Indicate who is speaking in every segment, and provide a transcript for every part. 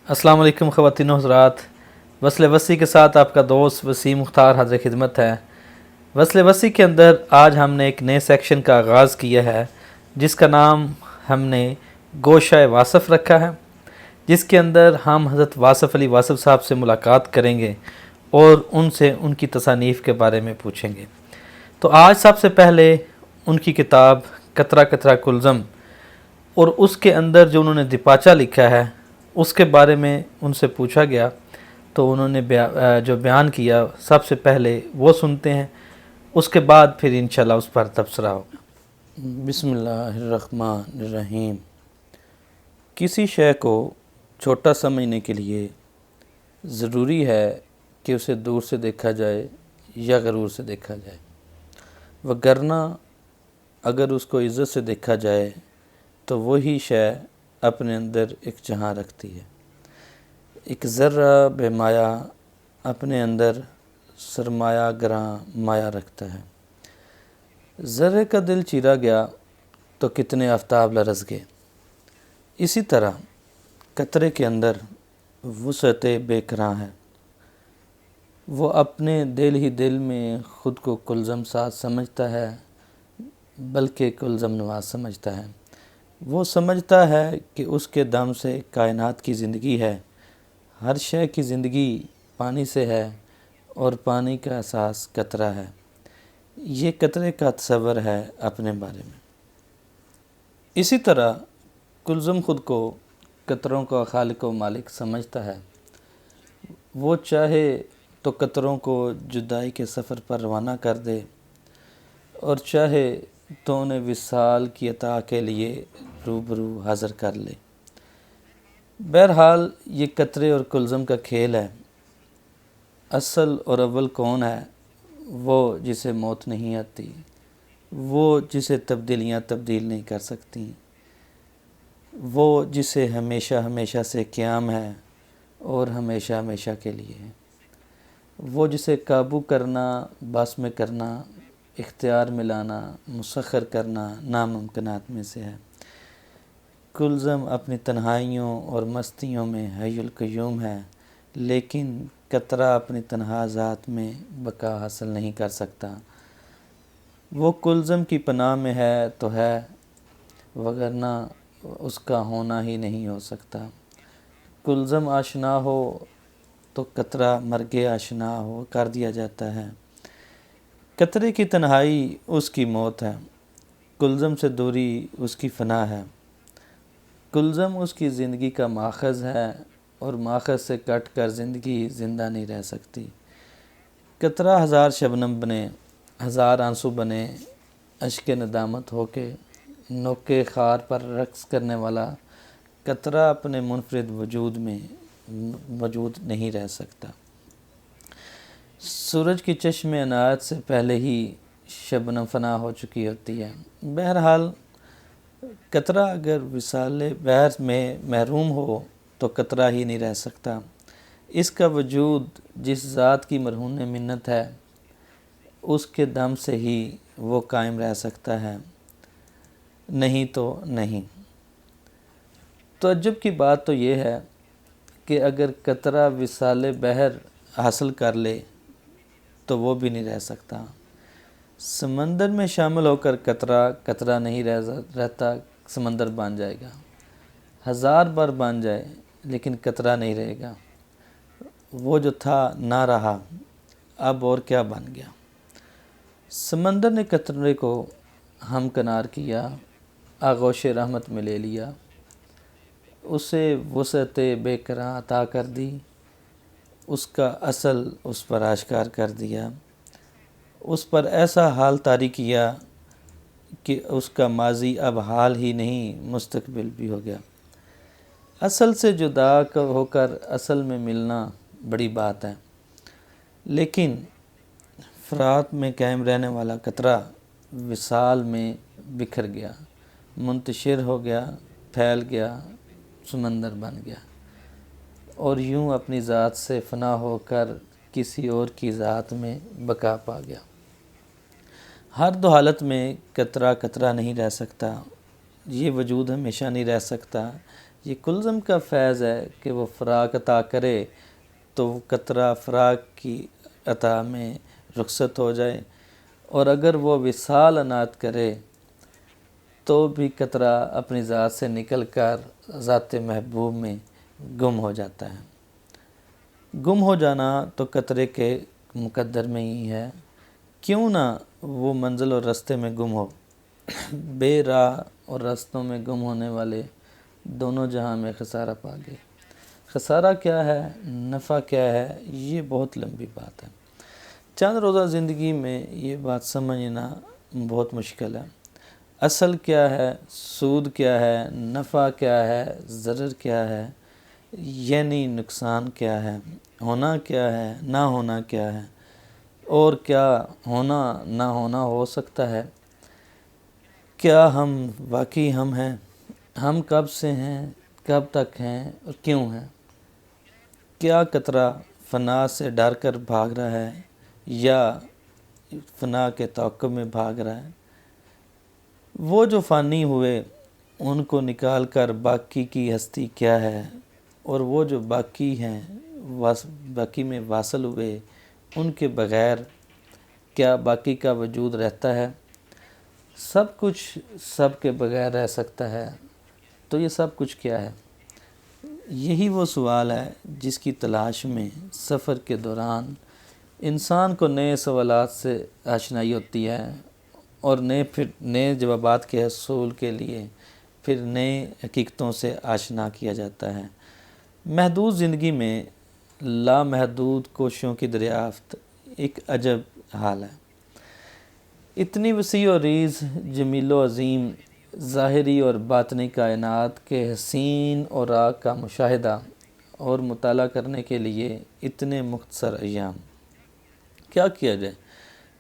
Speaker 1: السلام علیکم خواتین و حضرات، وصل وسیع کے ساتھ آپ کا دوست وسیم مختار حاضر خدمت ہے۔ وصل وسیع کے اندر آج ہم نے ایک نئے سیکشن کا آغاز کیا ہے جس کا نام ہم نے گوشہ واصف رکھا ہے، جس کے اندر ہم حضرت واصف علی واصف صاحب سے ملاقات کریں گے اور ان سے ان کی تصانیف کے بارے میں پوچھیں گے۔ تو آج سب سے پہلے ان کی کتاب قطرہ قطرہ کلزم اور اس کے اندر جو انہوں نے دیپاچہ لکھا ہے اس کے بارے میں ان سے پوچھا گیا، تو انہوں نے جو بیان کیا سب سے پہلے وہ سنتے ہیں، اس کے بعد پھر انشاءاللہ اس پر تبصرہ ہوگا۔ بسم اللہ الرحمن الرحیم۔ کسی شے کو چھوٹا سمجھنے کے لیے ضروری ہے کہ اسے دور سے دیکھا جائے یا غرور سے دیکھا جائے، وگرنہ اگر اس کو عزت سے دیکھا جائے تو وہی شے اپنے اندر ایک جہاں رکھتی ہے۔ ایک ذرہ بے مایہ اپنے اندر سرمایہ گراں مایہ رکھتا ہے۔ ذرے کا دل چیرا گیا تو کتنے آفتاب لرز گئے۔ اسی طرح قطرے کے اندر وسعت بے کراں ہے۔ وہ اپنے دل ہی دل میں خود کو کلزم ساز سمجھتا ہے، بلکہ کلزم نواز سمجھتا ہے۔ وہ سمجھتا ہے کہ اس کے دم سے کائنات کی زندگی ہے۔ ہر شے کی زندگی پانی سے ہے اور پانی کا اساس قطرہ ہے۔ یہ قطرے کا تصور ہے اپنے بارے میں۔ اسی طرح کلزم خود کو قطروں کا خالق و مالک سمجھتا ہے۔ وہ چاہے تو قطروں کو جدائی کے سفر پر روانہ کر دے اور چاہے تو انہیں وصال کی عطا کے لیے روبرو حاضر کر لے۔ بہرحال یہ قطرے اور کلزم کا کھیل ہے۔ اصل اور اول کون ہے؟ وہ جسے موت نہیں آتی، وہ جسے تبدیلیاں تبدیل نہیں کر سکتی، وہ جسے ہمیشہ ہمیشہ سے قیام ہے اور ہمیشہ ہمیشہ کے لیے ہے، وہ جسے قابو کرنا، بس میں کرنا، اختیار میں لانا، مسخر کرنا ناممکنات میں سے ہے۔ کلزم اپنی تنہائیوں اور مستیوں میں حی القیوم ہے، لیکن قطرہ اپنی تنہا ذات میں بقا حاصل نہیں کر سکتا۔ وہ کلزم کی پناہ میں ہے تو ہے، وگرنہ اس کا ہونا ہی نہیں ہو سکتا۔ کلزم آشنا ہو تو قطرہ مرگ آشنا ہو کر دیا جاتا ہے۔ قطرے کی تنہائی اس کی موت ہے، کلزم سے دوری اس کی فنا ہے۔ کلزم اس کی زندگی کا ماخذ ہے اور ماخذ سے کٹ کر زندگی زندہ نہیں رہ سکتی۔ قطرہ ہزار شبنم بنے، ہزار آنسو بنے، اشک ندامت ہو کے نوکے خار پر رقص کرنے والا قطرہ اپنے منفرد وجود میں موجود نہیں رہ سکتا۔ سورج کی چشم عنایت سے پہلے ہی شبنم فنا ہو چکی ہوتی ہے۔ بہرحال قطرہ اگر وصال بحر میں محروم ہو تو قطرہ ہی نہیں رہ سکتا۔ اس کا وجود جس ذات کی مرہون منت ہے، اس کے دم سے ہی وہ قائم رہ سکتا ہے، نہیں تو نہیں۔ تعجب کی بات تو یہ ہے کہ اگر قطرہ وصال بحر حاصل کر لے تو وہ بھی نہیں رہ سکتا۔ سمندر میں شامل ہو کر قطرہ قطرہ نہیں رہتا، سمندر بن جائے گا۔ ہزار بار بن جائے لیکن قطرہ نہیں رہے گا۔ وہ جو تھا نہ رہا، اب اور کیا بن گیا۔ سمندر نے قطرے کو ہم کنار کیا، آغوش رحمت میں لے لیا، اسے وسعت بے کراں عطا کر دی، اس کا اصل اس پر آشکار کر دیا، اس پر ایسا حال طاری کیا کہ اس کا ماضی اب حال ہی نہیں مستقبل بھی ہو گیا۔ اصل سے جدا ہو کر اصل میں ملنا بڑی بات ہے، لیکن فرات میں قائم رہنے والا قطرہ وصال میں بکھر گیا، منتشر ہو گیا، پھیل گیا، سمندر بن گیا اور یوں اپنی ذات سے فنا ہو کر کسی اور کی ذات میں بقا پا گیا۔ ہر دو حالت میں قطرہ قطرہ نہیں رہ سکتا، یہ وجود ہمیشہ نہیں رہ سکتا، یہ کلزم کا فیض ہے کہ وہ فراق عطا کرے تو قطرہ فراق کی عطا میں رخصت ہو جائے، اور اگر وہ وصال عنایت کرے تو بھی قطرہ اپنی ذات سے نکل کر ذات محبوب میں گم ہو جاتا ہے۔ گم ہو جانا تو قطرے کے مقدر میں ہی ہے، کیوں نہ وہ منزل اور رستے میں گم ہو۔ بے راہ اور رستوں میں گم ہونے والے دونوں جہاں میں خسارہ پا گئے۔ خسارہ کیا ہے، نفع کیا ہے، یہ بہت لمبی بات ہے۔ چند روزہ زندگی میں یہ بات سمجھنا بہت مشکل ہے۔ اصل کیا ہے، سود کیا ہے، نفع کیا ہے، ضرر کیا ہے، یعنی نقصان کیا ہے، ہونا کیا ہے، نہ ہونا کیا ہے، اور کیا ہونا نہ ہونا ہو سکتا ہے۔ کیا ہم واقعی ہم ہیں، ہم کب سے ہیں، کب تک ہیں اور کیوں ہیں۔ کیا قطرہ فنا سے ڈر کر بھاگ رہا ہے یا فنا کے توقع میں بھاگ رہا ہے۔ وہ جو فانی ہوئے ان کو نکال کر باقی کی ہستی کیا ہے، اور وہ جو باقی ہیں باقی میں واصل ہوئے ان کے بغیر کیا باقی کا وجود رہتا ہے۔ سب کچھ سب کے بغیر رہ سکتا ہے، تو یہ سب کچھ کیا ہے؟ یہی وہ سوال ہے جس کی تلاش میں سفر کے دوران انسان کو نئے سوالات سے آشنائی ہوتی ہے، اور نئے جوابات کے حصول کے لیے پھر نئے حقیقتوں سے آشنا کیا جاتا ہے۔ محدود زندگی میں لامحدود کوششوں کی دریافت ایک عجب حال ہے۔ اتنی وسیع و ریز، جمیل و عظیم، ظاہری اور باطنی کائنات کے حسین اور راق کا مشاہدہ اور مطالعہ کرنے کے لیے اتنے مختصر ایام۔ کیا کیا جائے،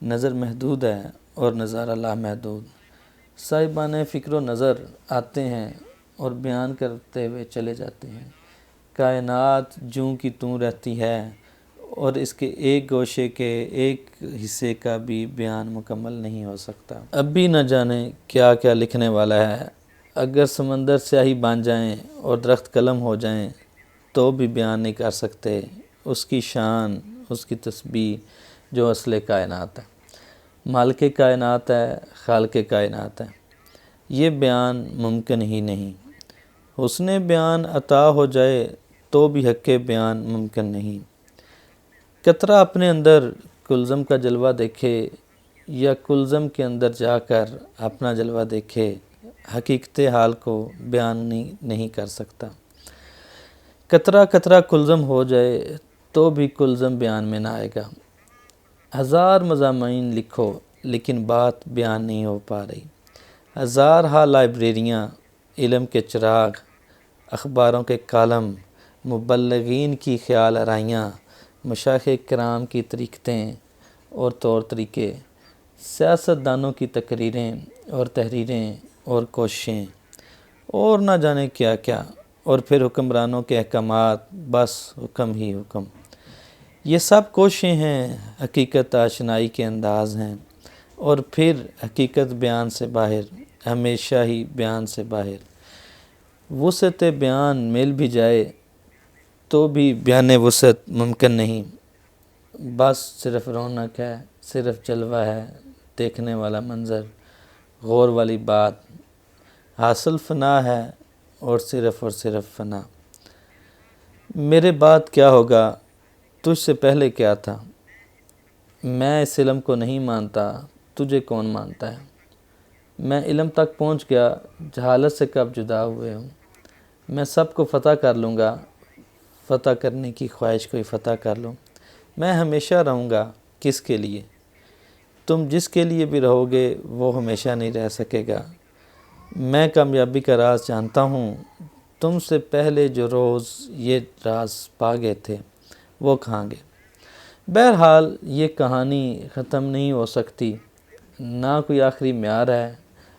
Speaker 1: نظر محدود ہے اور نظارہ لامحدود۔ صاحبان فکر و نظر آتے ہیں اور بیان کرتے ہوئے چلے جاتے ہیں۔ کائنات جوں کی توں رہتی ہے اور اس کے ایک گوشے کے ایک حصے کا بھی بیان مکمل نہیں ہو سکتا۔ اب بھی نہ جانے کیا کیا لکھنے والا ہے۔ اگر سمندر سیاہی بن جائیں اور درخت قلم ہو جائیں تو بھی بیان نہیں کر سکتے اس کی شان، اس کی تسبیح جو اصل کائنات ہے، مالک کائنات ہے، خالق کائنات ہے۔ یہ بیان ممکن ہی نہیں۔ حسن بیان عطا ہو جائے تو بھی حق بیان ممکن نہیں۔ قطرہ اپنے اندر کلزم کا جلوہ دیکھے یا کلزم کے اندر جا کر اپنا جلوہ دیکھے، حقیقت حال کو بیان نہیں کر سکتا۔ قطرہ قطرہ کلزم ہو جائے تو بھی کلزم بیان میں نہ آئے گا۔ ہزار مضامین لکھو لیکن بات بیان نہیں ہو پا رہی۔ ہزارہا لائبریریاں، علم کے چراغ، اخباروں کے کالم، مبلغین کی خیال آرائیاں، مشائخ کرام کی طریقتیں اور طور طریقے، سیاست دانوں کی تقریریں اور تحریریں اور کوششیں، اور نہ جانے کیا کیا، اور پھر حکمرانوں کے احکامات، بس حکم ہی حکم۔ یہ سب کوششیں ہیں، حقیقت آشنائی کے انداز ہیں، اور پھر حقیقت بیان سے باہر، ہمیشہ ہی بیان سے باہر۔ وسعت بیان مل بھی جائے تو بھی بیان وسعت ممکن نہیں۔ بس صرف رونق ہے، صرف جلوہ ہے، دیکھنے والا منظر، غور والی بات، حاصل فنا ہے اور صرف فنا۔ میرے بعد کیا ہوگا، تجھ سے پہلے کیا تھا، میں اس علم کو نہیں مانتا، تجھے کون مانتا ہے۔ میں علم تک پہنچ گیا، جہالت سے کب جدا ہوئے ہوں۔ میں سب کو فتح کر لوں گا، فتح کرنے کی خواہش کوئی فتح کر لو۔ میں ہمیشہ رہوں گا، کس کے لیے؟ تم جس کے لیے بھی رہو گے وہ ہمیشہ نہیں رہ سکے گا۔ میں کامیابی کا راز جانتا ہوں، تم سے پہلے جو روز یہ راز پا گئے تھے وہ کہاں گئے۔ بہرحال یہ کہانی ختم نہیں ہو سکتی، نہ کوئی آخری معیار ہے،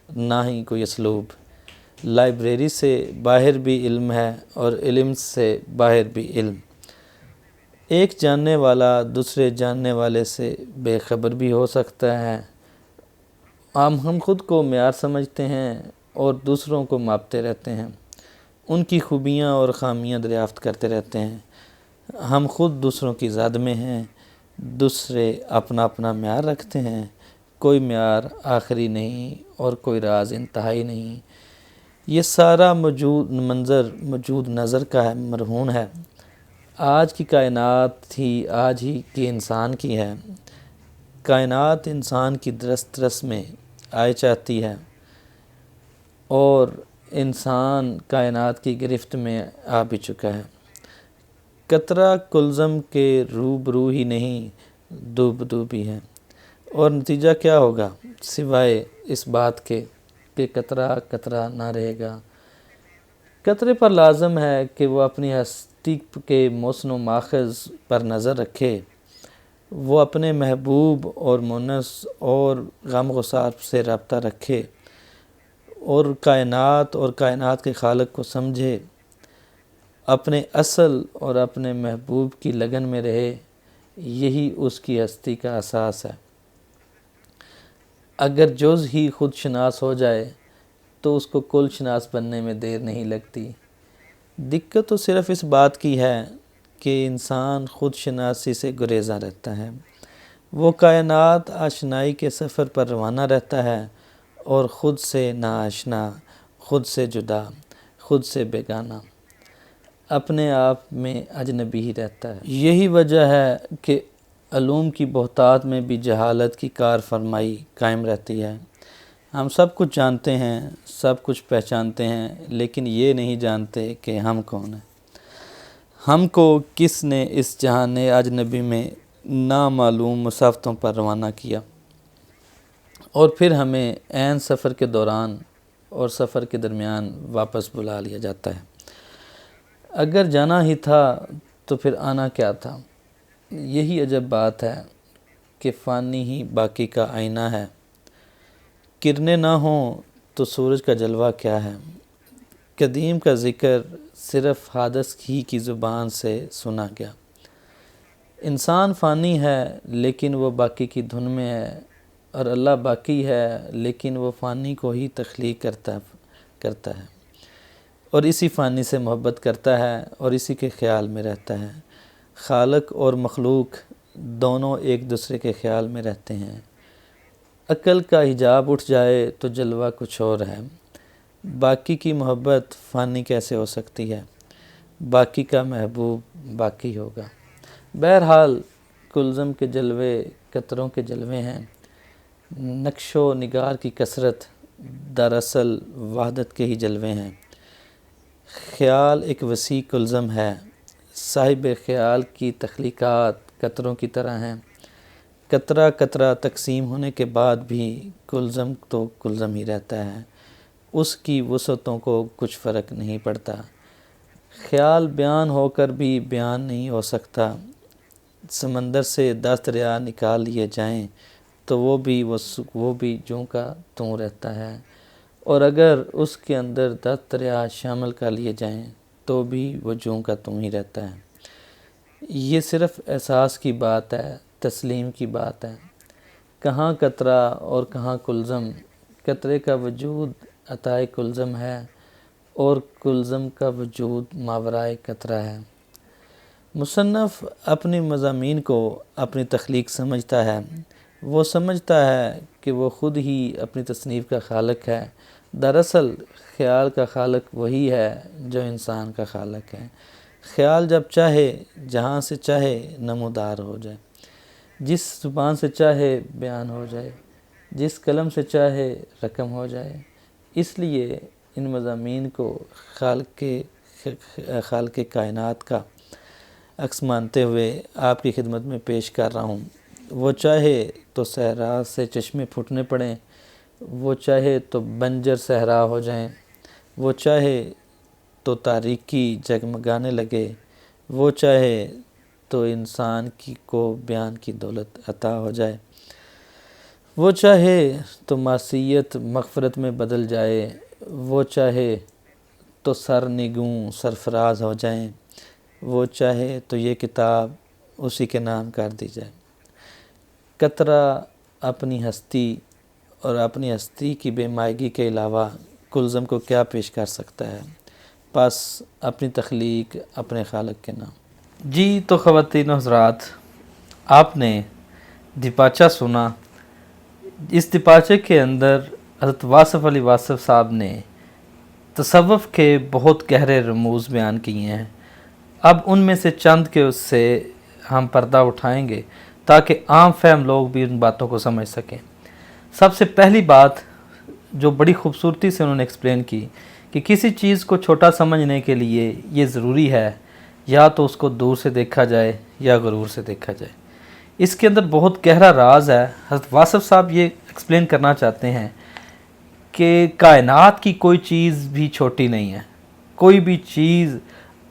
Speaker 1: نہ ہی کوئی اسلوب۔ لائبریری سے باہر بھی علم ہے اور علم سے باہر بھی علم۔ ایک جاننے والا دوسرے جاننے والے سے بے خبر بھی ہو سکتا ہے۔ ہم خود کو معیار سمجھتے ہیں اور دوسروں کو ماپتے رہتے ہیں۔ ان کی خوبیاں اور خامیاں دریافت کرتے رہتے ہیں۔ ہم خود دوسروں کی زد میں ہیں، دوسرے اپنا اپنا معیار رکھتے ہیں، کوئی معیار آخری نہیں اور کوئی راز انتہائی نہیں۔ یہ سارا موجود نظر کا ہے، مرہون ہے۔ آج کی کائنات ہی آج ہی کے انسان کی ہے۔ کائنات انسان کی دسترس میں آئے چاہتی ہے اور انسان کائنات کی گرفت میں آ بھی چکا ہے۔ قطرہ کلزم کے روبرو ہی نہیں، دو بدو بھی ہے۔ اور نتیجہ کیا ہوگا سوائے اس بات کے کہ قطرہ قطرہ نہ رہے گا۔ قطرے پر لازم ہے کہ وہ اپنی ہستی کے محسن و ماخذ پر نظر رکھے، وہ اپنے محبوب اور مونس اور غم گسار سے رابطہ رکھے اور کائنات کے خالق کو سمجھے، اپنے اصل اور اپنے محبوب کی لگن میں رہے۔ یہی اس کی ہستی کا اساس ہے۔ اگر جز ہی خود شناس ہو جائے تو اس کو کل شناس بننے میں دیر نہیں لگتی۔ دقت تو صرف اس بات کی ہے کہ انسان خود شناسی سے گریزاں رہتا ہے۔ وہ کائنات آشنائی کے سفر پر روانہ رہتا ہے اور خود سے ناآشنا، خود سے جدا، خود سے بیگانہ، اپنے آپ میں اجنبی ہی رہتا ہے۔ یہی وجہ ہے کہ علوم کی بہتات میں بھی جہالت کی کار فرمائی قائم رہتی ہے۔ ہم سب کچھ جانتے ہیں، سب کچھ پہچانتے ہیں، لیکن یہ نہیں جانتے کہ ہم کون ہیں۔ ہم کو کس نے اس جہان اجنبی میں نامعلوم مسافتوں پر روانہ کیا اور پھر ہمیں عین سفر کے دوران اور سفر کے درمیان واپس بلا لیا جاتا ہے۔ اگر جانا ہی تھا تو پھر آنا کیا تھا؟ یہی عجب بات ہے کہ فانی ہی باقی کا آئینہ ہے۔ کرنیں نہ ہوں تو سورج کا جلوہ کیا ہے؟ قدیم کا ذکر صرف حادث ہی کی زبان سے سنا گیا۔ انسان فانی ہے لیکن وہ باقی کی دھن میں ہے، اور اللہ باقی ہے لیکن وہ فانی کو ہی تخلیق کرتا ہے اور اسی فانی سے محبت کرتا ہے اور اسی کے خیال میں رہتا ہے۔ خالق اور مخلوق دونوں ایک دوسرے کے خیال میں رہتے ہیں۔ عقل کا حجاب اٹھ جائے تو جلوہ کچھ اور ہے۔ باقی کی محبت فانی کیسے ہو سکتی ہے؟ باقی کا محبوب باقی ہوگا۔ بہرحال کلزم کے جلوے قطروں کے جلوے ہیں۔ نقش و نگار کی کثرت دراصل وحدت کے ہی جلوے ہیں۔ خیال ایک وسیع کلزم ہے۔ صاحب خیال کی تخلیقات قطروں کی طرح ہیں۔ قطرہ قطرہ تقسیم ہونے کے بعد بھی کلزم تو کلزم ہی رہتا ہے، اس کی وسعتوں کو کچھ فرق نہیں پڑتا۔ خیال بیان ہو کر بھی بیان نہیں ہو سکتا۔ سمندر سے 10 دریا نکال لیے جائیں تو وہ بھی جوں کا توں رہتا ہے، اور اگر اس کے اندر 10 دریا شامل کر لیے جائیں تو بھی وہ جوں کا توں ہی رہتا ہے۔ یہ صرف احساس کی بات ہے، تسلیم کی بات ہے۔ کہاں قطرہ اور کہاں کلزم؟ قطرے کا وجود عطائے کلزم ہے اور کلزم کا وجود ماورائے قطرہ ہے۔ مصنف اپنی مضامین کو اپنی تخلیق سمجھتا ہے۔ وہ سمجھتا ہے کہ وہ خود ہی اپنی تصنیف کا خالق ہے۔ دراصل خیال کا خالق وہی ہے جو انسان کا خالق ہے۔ خیال جب چاہے جہاں سے چاہے نمودار ہو جائے، جس زبان سے چاہے بیان ہو جائے، جس قلم سے چاہے رقم ہو جائے۔ اس لیے ان مضامین کو خالق کائنات کا عکس مانتے ہوئے آپ کی خدمت میں پیش کر رہا ہوں۔ وہ چاہے تو صحرا سے چشمے پھوٹنے پڑیں، وہ چاہے تو بنجر صحرا ہو جائیں، وہ چاہے تو تاریکی جگمگانے لگے، وہ چاہے تو انسان کو بیان کی دولت عطا ہو جائے، وہ چاہے تو معصیت مغفرت میں بدل جائے، وہ چاہے تو سرنگوں سرفراز ہو جائیں، وہ چاہے تو یہ کتاب اسی کے نام کر دی جائے۔ قطرہ اپنی ہستی اور اپنی ہستی کی بے مائگی کے علاوہ کلزم کو کیا پیش کر سکتا ہے؟ پس اپنی تخلیق اپنے خالق کے نام۔ جی تو خواتین و حضرات، آپ نے دیپاچہ سنا۔ اس دیپاچے کے اندر حضرت واصف علی واصف صاحب نے تصوف کے بہت گہرے رموز بیان کیے ہیں۔ اب ان میں سے چند کے اس سے ہم پردہ اٹھائیں گے تاکہ عام فہم لوگ بھی ان باتوں کو سمجھ سکیں۔ سب سے پہلی بات جو بڑی خوبصورتی سے انہوں نے ایکسپلین کی کہ کسی چیز کو چھوٹا سمجھنے کے لیے یہ ضروری ہے یا تو اس کو دور سے دیکھا جائے یا غرور سے دیکھا جائے۔ اس کے اندر بہت گہرا راز ہے۔ حضرت واصف صاحب یہ ایکسپلین کرنا چاہتے ہیں کہ کائنات کی کوئی چیز بھی چھوٹی نہیں ہے، کوئی بھی چیز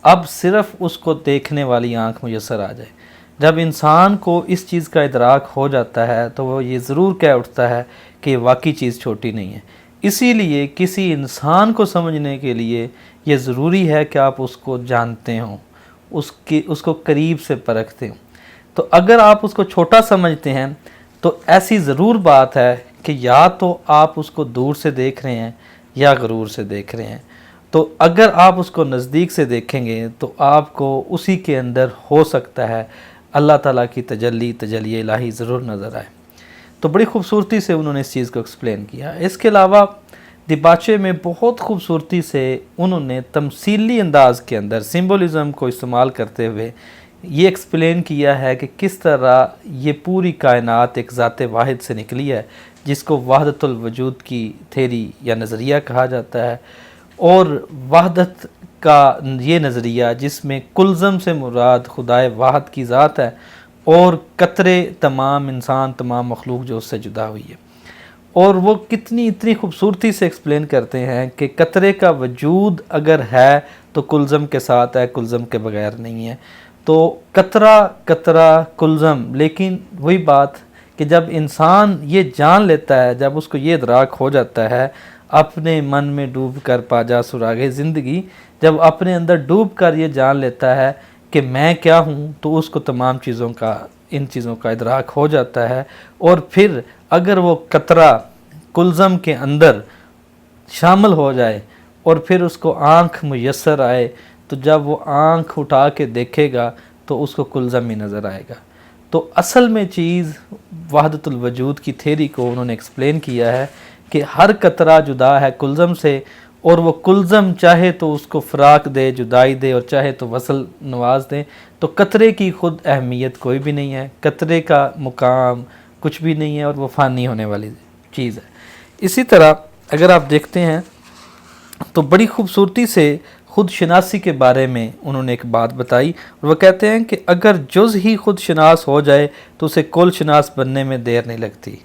Speaker 1: اب صرف اس کو دیکھنے والی آنکھ میسر آ جائے۔ جب انسان کو اس چیز کا ادراک ہو جاتا ہے تو وہ یہ ضرور کہہ اٹھتا ہے کہ واقعی چیز چھوٹی نہیں ہے۔ اسی لیے کسی انسان کو سمجھنے کے لیے یہ ضروری ہے کہ آپ اس کو جانتے ہوں، اس کو قریب سے پرکھتے ہوں۔ تو اگر آپ اس کو چھوٹا سمجھتے ہیں تو ایسی ضرور بات ہے کہ یا تو آپ اس کو دور سے دیکھ رہے ہیں یا غرور سے دیکھ رہے ہیں۔ تو اگر آپ اس کو نزدیک سے دیکھیں گے تو آپ کو اسی کے اندر ہو سکتا ہے اللہ تعالیٰ کی تجلی الہی ضرور نظر آئے۔ تو بڑی خوبصورتی سے انہوں نے اس چیز کو ایکسپلین کیا۔ اس کے علاوہ دیباچے میں بہت خوبصورتی سے انہوں نے تمثیلی انداز کے اندر سمبولزم کو استعمال کرتے ہوئے یہ ایکسپلین کیا ہے کہ کس طرح یہ پوری کائنات ایک ذات واحد سے نکلی ہے، جس کو وحدت الوجود کی تھیری یا نظریہ کہا جاتا ہے۔ اور وحدت کا یہ نظریہ جس میں کلزم سے مراد خدائے واحد کی ذات ہے اور قطرے تمام انسان تمام مخلوق جو اس سے جدا ہوئی ہے۔ اور وہ اتنی خوبصورتی سے ایکسپلین کرتے ہیں کہ قطرے کا وجود اگر ہے تو کلزم کے ساتھ ہے، کلزم کے بغیر نہیں ہے۔ تو قطرہ کلزم، لیکن وہی بات کہ جب انسان یہ جان لیتا ہے، جب اس کو یہ ادراک ہو جاتا ہے، اپنے من میں ڈوب کر پا جا سراغِ زندگی، جب اپنے اندر ڈوب کر یہ جان لیتا ہے کہ میں کیا ہوں، تو اس کو تمام ان چیزوں کا ادراک ہو جاتا ہے۔ اور پھر اگر وہ قطرہ کلزم کے اندر شامل ہو جائے اور پھر اس کو آنکھ میسر آئے تو جب وہ آنکھ اٹھا کے دیکھے گا تو اس کو کلزم ہی نظر آئے گا۔ تو اصل میں چیز وحدت الوجود کی تھیری کو انہوں نے ایکسپلین کیا ہے کہ ہر قطرہ جدا ہے کلزم سے، اور وہ کلزم چاہے تو اس کو فراق دے، جدائی دے، اور چاہے تو وصل نواز دے۔ تو قطرے کی خود اہمیت کوئی بھی نہیں ہے، قطرے کا مقام کچھ بھی نہیں ہے، اور وہ فانی ہونے والی چیز ہے۔ اسی طرح اگر آپ دیکھتے ہیں تو بڑی خوبصورتی سے خود شناسی کے بارے میں انہوں نے ایک بات بتائی، اور وہ کہتے ہیں کہ اگر جز ہی خود شناس ہو جائے تو اسے کل شناس بننے میں دیر نہیں لگتی۔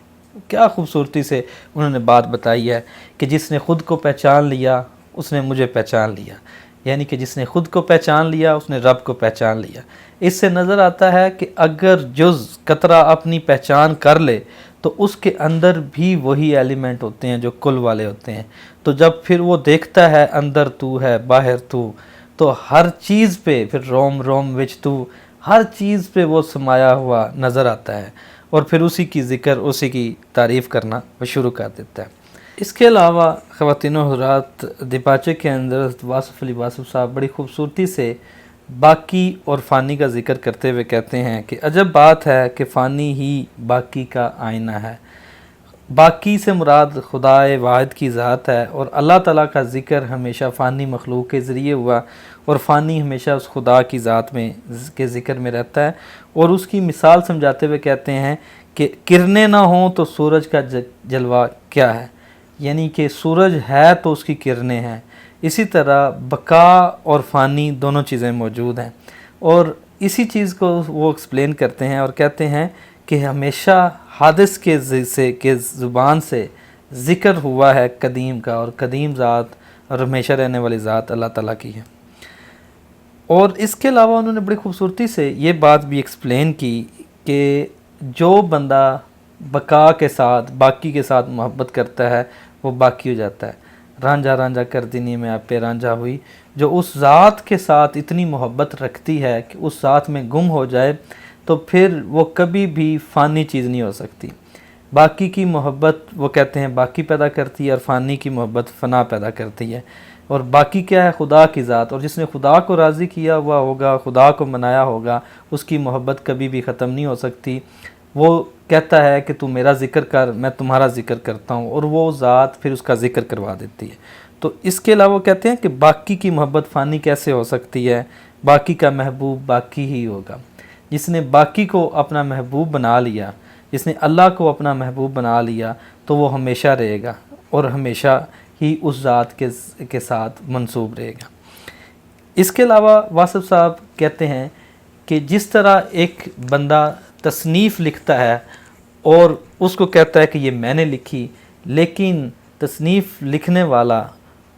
Speaker 1: کیا خوبصورتی سے انہوں نے بات بتائی ہے کہ جس نے خود کو پہچان لیا اس نے مجھے پہچان لیا، یعنی کہ جس نے خود کو پہچان لیا اس نے رب کو پہچان لیا۔ اس سے نظر آتا ہے کہ اگر جز قطرہ اپنی پہچان کر لے تو اس کے اندر بھی وہی ایلیمنٹ ہوتے ہیں جو کل والے ہوتے ہیں۔ تو جب پھر وہ دیکھتا ہے اندر تو ہے باہر تو ہر چیز پہ پھر روم وچ تو، ہر چیز پہ وہ سمایا ہوا نظر آتا ہے، اور پھر اسی کی ذکر، اسی کی تعریف کرنا وہ شروع کر دیتا ہے۔ اس کے علاوہ خواتین و حضرات، دیپاچے کے اندر واصف علی واصف صاحب بڑی خوبصورتی سے باقی اور فانی کا ذکر کرتے ہوئے کہتے ہیں کہ عجب بات ہے کہ فانی ہی باقی کا آئینہ ہے۔ باقی سے مراد خدائے واحد کی ذات ہے، اور اللہ تعالیٰ کا ذکر ہمیشہ فانی مخلوق کے ذریعے ہوا، اور فانی ہمیشہ اس خدا کی ذات میں کے ذکر میں رہتا ہے۔ اور اس کی مثال سمجھاتے ہوئے کہتے ہیں کہ کرنیں نہ ہوں تو سورج کا جلوہ کیا ہے، یعنی کہ سورج ہے تو اس کی کرنیں ہیں۔ اسی طرح بقا اور فانی دونوں چیزیں موجود ہیں، اور اسی چیز کو وہ ایکسپلین کرتے ہیں اور کہتے ہیں کہ ہمیشہ حادث کے زبان سے ذکر ہوا ہے قدیم کا، اور قدیم ذات اور ہمیشہ رہنے والی ذات اللہ تعالیٰ کی ہے۔ اور اس کے علاوہ انہوں نے بڑی خوبصورتی سے یہ بات بھی ایکسپلین کی کہ جو بندہ بقا کے ساتھ، باقی کے ساتھ محبت کرتا ہے وہ باقی ہو جاتا ہے۔ رانجھا رانجھا کر دینی میں آپ پہ رانجھا ہوئی، جو اس ذات کے ساتھ اتنی محبت رکھتی ہے کہ اس ذات میں گم ہو جائے تو پھر وہ کبھی بھی فانی چیز نہیں ہو سکتی۔ باقی کی محبت وہ کہتے ہیں باقی پیدا کرتی ہے، اور فانی کی محبت فنا پیدا کرتی ہے۔ اور باقی کیا ہے؟ خدا کی ذات، اور جس نے خدا کو راضی کیا ہوا ہوگا، خدا کو منایا ہوگا، اس کی محبت کبھی بھی ختم نہیں ہو سکتی۔ وہ کہتا ہے کہ تو میرا ذکر کر، میں تمہارا ذکر کرتا ہوں، اور وہ ذات پھر اس کا ذکر کروا دیتی ہے۔ تو اس کے علاوہ کہتے ہیں کہ باقی کی محبت فانی کیسے ہو سکتی ہے؟ باقی کا محبوب باقی ہی ہوگا۔ جس نے باقی کو اپنا محبوب بنا لیا، جس نے اللہ کو اپنا محبوب بنا لیا، تو وہ ہمیشہ رہے گا اور ہمیشہ ہی اس ذات کے ساتھ منسوب رہے گا۔ اس کے علاوہ واصف صاحب کہتے ہیں کہ جس طرح ایک بندہ تصنیف لکھتا ہے اور اس کو کہتا ہے کہ یہ میں نے لکھی، لیکن تصنیف لکھنے والا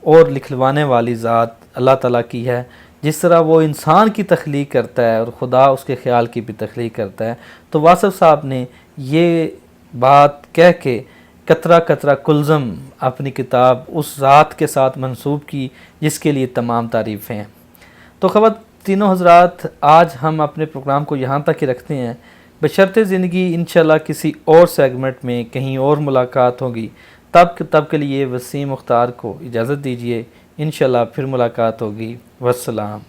Speaker 1: اور لکھوانے والی ذات اللہ تعالیٰ کی ہے، جس طرح وہ انسان کی تخلیق کرتا ہے اور خدا اس کے خیال کی بھی تخلیق کرتا ہے۔ تو واصف صاحب نے یہ بات کہہ کے قطرہ قطرہ کلزم اپنی کتاب اس ذات کے ساتھ منسوب کی جس کے لیے تمام تعریفیں ہیں۔ تو خواتینو حضرات، آج ہم اپنے پروگرام کو یہاں تک ہی رکھتے ہیں، بشرط زندگی انشاءاللہ کسی اور سیگمنٹ میں کہیں اور ملاقات ہوگی۔ تب کے لیے وسیم مختار کو اجازت دیجیے، انشاءاللہ پھر ملاقات ہوگی۔ والسلام۔